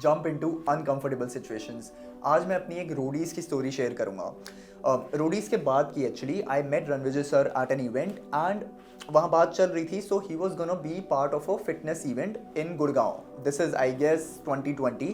Jump into uncomfortable situations. आज मैं अपनी एक रोडीज़ की स्टोरी शेयर करूँगा। रोडीज़ के बाद की actually I met Rannvijay sir at an event and वहाँ बात चल रही थी। So he was gonna be part of a fitness event in Gurgaon. This is I guess 2020।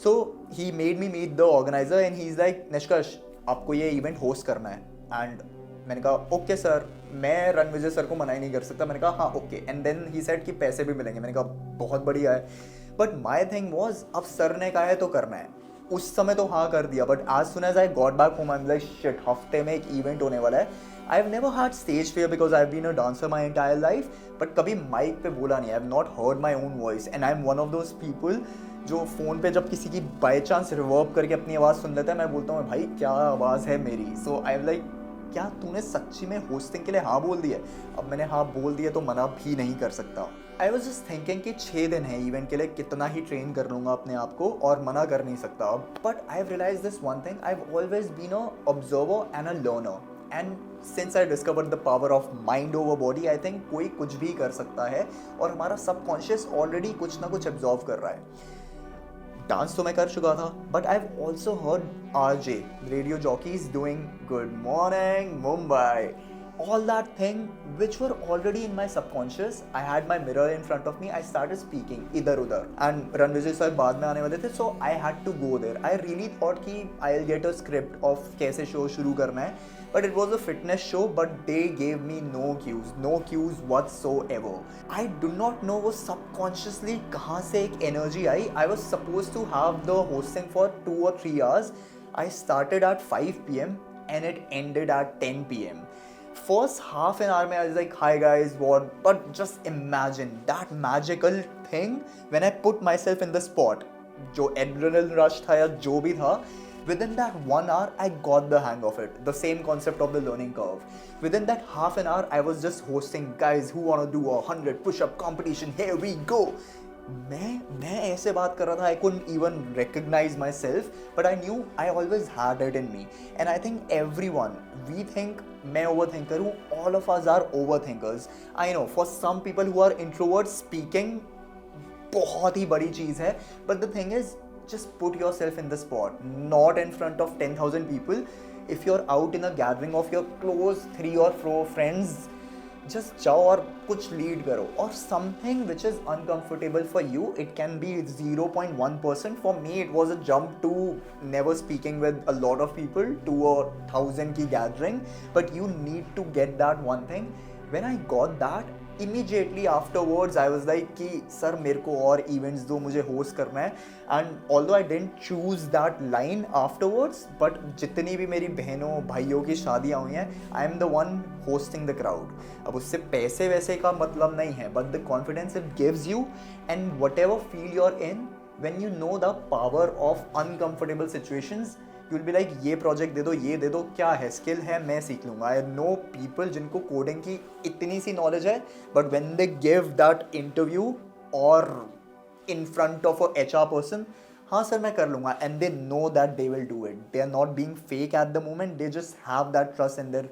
So he made me meet the organiser and he is like निष्कर्ष आपको ये event host करना है। एंड मैंने कहा ओके सर, मैं Ranvijay sir को मना ही नहीं कर सकता। मैंने कहा हाँ okay. And then he said कि पैसे भी मिलेंगे। मैंने कहा बहुत बढ़िया है। बट माई थिंग वॉज अब सर ने कहा है तो करना है। उस समय तो हाँ कर दिया, बट आज soon as I got back home I am like shit, हफ्ते में एक इवेंट होने वाला है। I have never had stage fear because I have been a dancer my entire life, but कभी माइक पे बोला नहीं। I have not heard my own voice and I am one of those people जो phone पे जब किसी की by chance reverb करके अपनी आवाज़ सुन लेता है, मैं बोलता हूँ भाई क्या आवाज़ है मेरी। सो आई एम लाइक क्या तूने सच्ची में होस्टिंग के लिए हाँ बोल दिया? अब मैंने हाँ बोल दिया तो मना भी नहीं कर सकता। आई वॉज जस्ट थिंकिंग कि 6 दिन है इवेंट के लिए, कितना ही ट्रेन कर लूँगा अपने आप को और मना कर नहीं सकता अब। But I have realise this one thing, I have always been a observer and a learner. And since I discovered the power of mind over body, I think कोई कुछ भी कर सकता है और हमारा सबकॉन्शियस ऑलरेडी कुछ ना कुछ एब्जॉर्व कर रहा है। डांस तो मैं कर चुका था, but I have also heard RJ, radio jockeys doing good morning Mumbai, all that thing which were already in my subconscious. I had my mirror in front of me. I started speaking इधर उधर and Ranvijay sir बाद में आने वाले थे, so I had to go there. I really thought कि I'll get a script of कैसे show शुरू करना है, but it was a fitness show, but they gave me no cues whatsoever. I do not know वो subconsciously कहाँ से एक energy I. I was supposed to have the hosting for 2 or 3 hours. I started at 5 p.m. and it ended at 10 p.m. First half an hour, I was like, hi guys, what? But just imagine that magical thing when I put myself in the spot. जो adrenaline rush था या जो भी था, within that 1 hour, I got the hang of it. The same concept of the learning curve. Within that half an hour, I was just hosting guys who want to do a 100 push-up competition. Here we go. मैं ऐसे बात कर रहा था, I couldn't even recognise myself, but I knew I always had it in me. And I think everyone, we think मैं overthinker हूँ, all of us are overthinkers. I know for some people who are introvert, speaking बहुत ही बड़ी चीज़ है, but the thing is just put yourself in the spot, not in front of 10,000 people. If you're out in a gathering of your close 3 or 4 friends, just जाओ और कुछ lead करो, और something which is uncomfortable for you, it can be 0.1%. For me it was a jump to never speaking with a lot of people to a 1,000 की gathering, but you need to get that one thing. When I got that, immediately afterwards I was like कि sir मेरे को और events दो, मुझे host करना है। And although I didn't choose that line afterwards, but जितनी भी मेरी बहनों भाइयों की शादियाँ हुई हैं, I am the one hosting the crowd. अब उससे पैसे वैसे का मतलब नहीं है, but the confidence it gives you and whatever feel you're in, when you know the power of uncomfortable situations, you'll be like ये प्रोजेक्ट दे दो, ये दे दो, क्या है, स्किल है, मैं सीख लूँगा। आई नो पीपल जिनको कोडिंग की इतनी सी नॉलेज है, but when they give that interview और in front of a HR person, हाँ सर मैं कर लूँगा, and they know that they will do it. They are not being fake at the moment, they just have that trust in their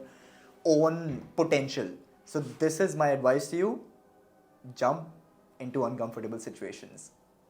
own potential. So this is my advice to you: jump into uncomfortable situations.